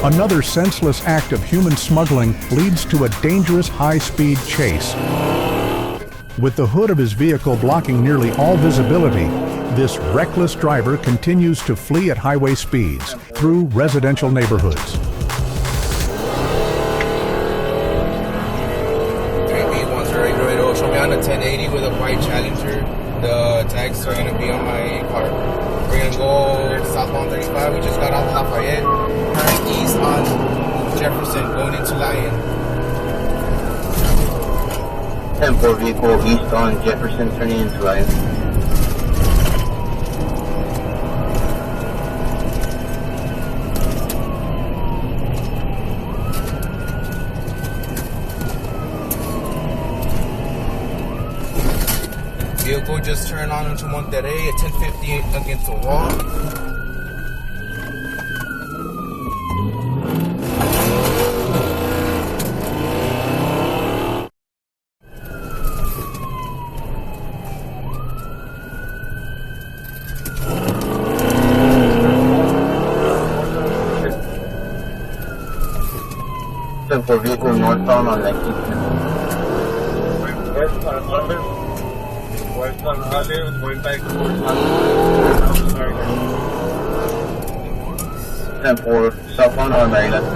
Another senseless act of human smuggling leads to a dangerous high-speed chase. With the hood of his vehicle blocking nearly all visibility, this reckless driver continues to flee at highway speeds through residential neighborhoods. Laredo, show me on the 1080 with a white Challenger. The tags are gonna be on my car. We're gonna go southbound 35. We just got off Lafayette. Turn east on Jefferson, going into Lyon. 10-4 vehicle east on Jefferson, turning into Lyon. Vehicle just turned on into Monterrey at 1050 against the wall. For vehicle northbound on 19th. West on Olive, going back towards 10-4 southbound on Maryland.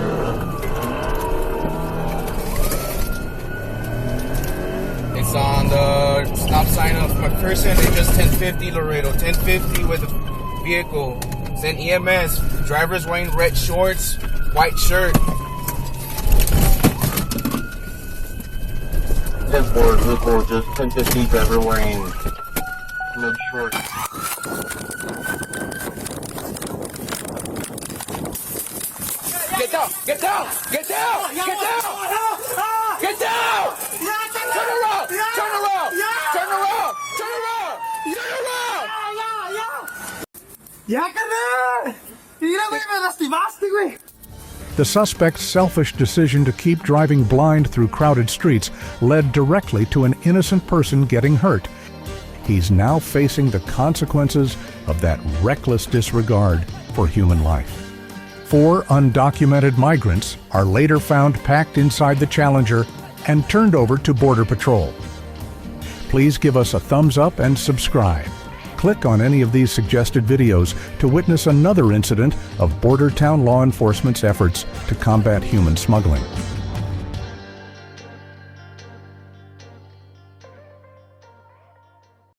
It's on the stop sign of McPherson. It's just 1050 Laredo, 1050 with a vehicle. It's an EMS. Driver's wearing red shorts, white shirt. 10-4 vehicle, just 1050 driver wearing red shorts. Get down! Get down! Get down! Get down! Get down! Turn around! Turn around! Turn around! Turn around! Turn around! ¡Ya, carnal! ¡Mira, güey! ¡Me lastimaste, güey! The suspect's selfish decision to keep driving blind through crowded streets led directly to an innocent person getting hurt. He's now facing the consequences of that reckless disregard for human life. 4 undocumented migrants are later found packed inside the Challenger and turned over to Border Patrol. Please give us a thumbs up and subscribe. Click on any of these suggested videos to witness another incident of Border Town law enforcement's efforts to combat human smuggling.